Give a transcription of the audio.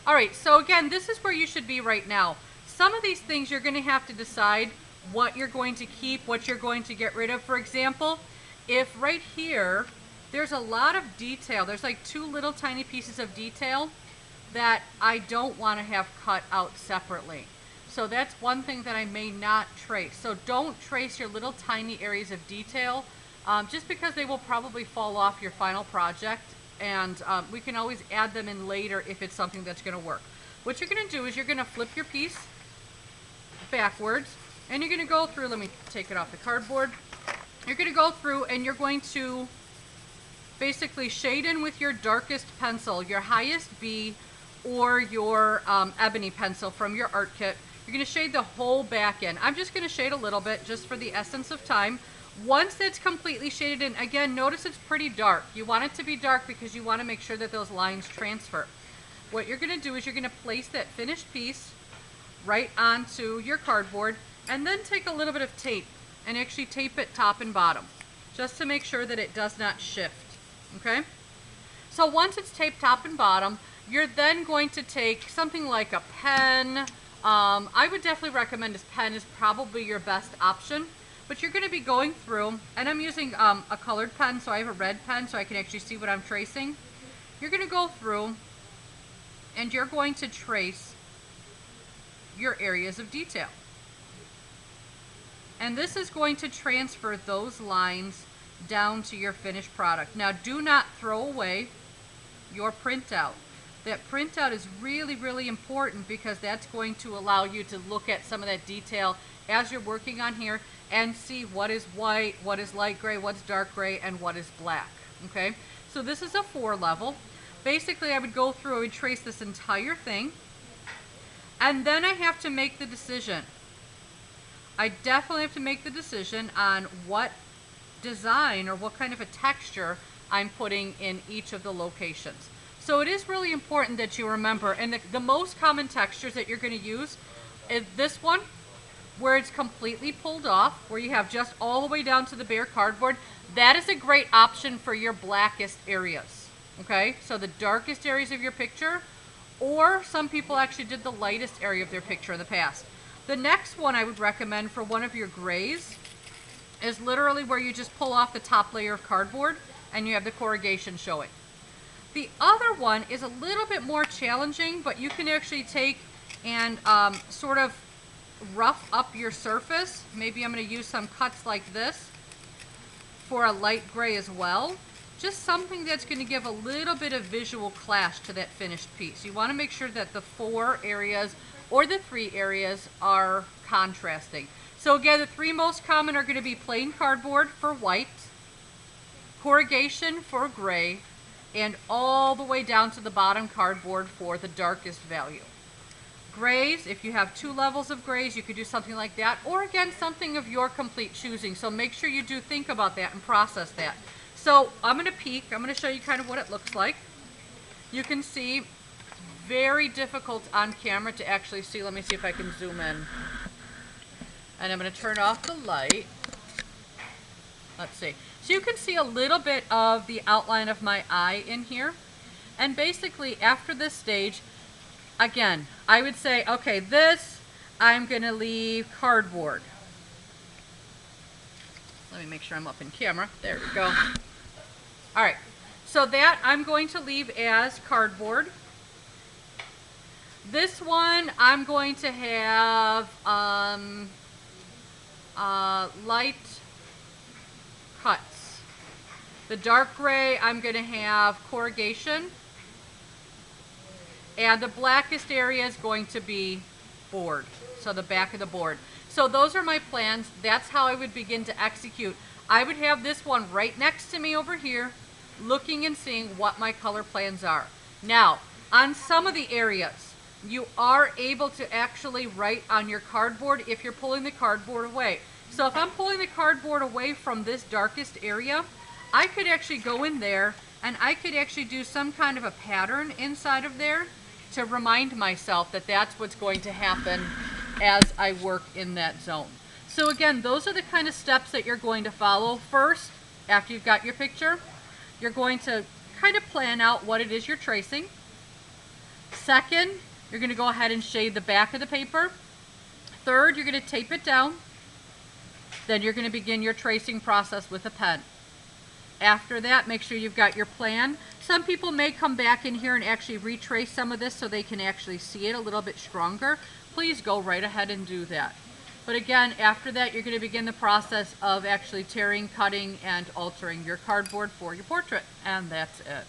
All right, so again, this is where you should be right now. Some of these things you're going to have to decide what you're going to keep, what you're going to get rid of. For example, if right here, there's a lot of detail, there's like 2 little tiny pieces of detail that I don't want to have cut out separately. So that's one thing that I may not trace. So don't trace your little tiny areas of detail, just because they will probably fall off your final project, and we can always add them in later if it's something that's going to work. What you're going to do is you're going to flip your piece backwards, and you're going to go through, let me take it off the cardboard. You're going to go through and you're going to basically shade in with your darkest pencil, your highest B, or your ebony pencil from your art kit. You're going to shade the whole back in. I'm just going to shade a little bit just for the essence of time. Once it's completely shaded in, again, notice it's pretty dark. You want it to be dark because you want to make sure that those lines transfer. What you're going to do is you're going to place that finished piece right onto your cardboard, and then take a little bit of tape and actually tape it top and bottom, just to make sure that it does not shift, okay? So once it's taped top and bottom, you're then going to take something like a pen. I would definitely recommend this pen is probably your best option, but you're going to be going through, and I'm using a colored pen, so I have a red pen so I can actually see what I'm tracing. You're going to go through and you're going to trace your areas of detail. And this is going to transfer those lines down to your finished product. Now, do not throw away your printout. That printout is really, really important because that's going to allow you to look at some of that detail as you're working on here and see what is white, what is light gray, what's dark gray, and what is black, okay? So this is a 4 level. Basically, I would go through and trace this entire thing, and then I have to make the decision. I definitely have to make the decision on what design or what kind of a texture I'm putting in each of the locations. So it is really important that you remember, and the most common textures that you're going to use is this one, where it's completely pulled off, where you have just all the way down to the bare cardboard. That is a great option for your blackest areas, okay? So the darkest areas of your picture, or some people actually did the lightest area of their picture in the past. The next one I would recommend for one of your grays is literally where you just pull off the top layer of cardboard and you have the corrugation showing. The other one is a little bit more challenging, but you can actually take and sort of rough up your surface. Maybe I'm going to use some cuts like this for a light gray as well. Just something that's going to give a little bit of visual clash to that finished piece. You want to make sure that the 4 areas or the 3 areas are contrasting. So again, the 3 most common are going to be plain cardboard for white, corrugation for gray, and all the way down to the bottom cardboard for the darkest value. Grays, if you have 2 levels of grays, you could do something like that, or again, something of your complete choosing. So make sure you do think about that and process that. So I'm going to peek, I'm going to show you kind of what it looks like. You can see, very difficult on camera to actually see. Let me see if I can zoom in. And I'm going to turn off the light. Let's see. So you can see a little bit of the outline of my eye in here. And basically after this stage, again, I would say, okay, this I'm going to leave cardboard. Let me make sure I'm up in camera. There we go. All right. So that I'm going to leave as cardboard. This one I'm going to have light cuts. The dark gray I'm going to have corrugation. And the blackest area is going to be board, so the back of the board. So those are my plans. That's how I would begin to execute. I would have this one right next to me over here, looking and seeing what my color plans are. Now, on some of the areas, you are able to actually write on your cardboard if you're pulling the cardboard away. So if I'm pulling the cardboard away from this darkest area, I could actually go in there and I could actually do some kind of a pattern inside of there to remind myself that that's what's going to happen as I work in that zone. So again, those are the kind of steps that you're going to follow. First, after you've got your picture, you're going to kind of plan out what it is you're tracing. Second, you're going to go ahead and shade the back of the paper. Third, you're going to tape it down. Then you're going to begin your tracing process with a pen. After that, make sure you've got your plan. Some people may come back in here and actually retrace some of this so they can actually see it a little bit stronger. Please go right ahead and do that. But again, after that, you're going to begin the process of actually tearing, cutting, and altering your cardboard for your portrait. And that's it.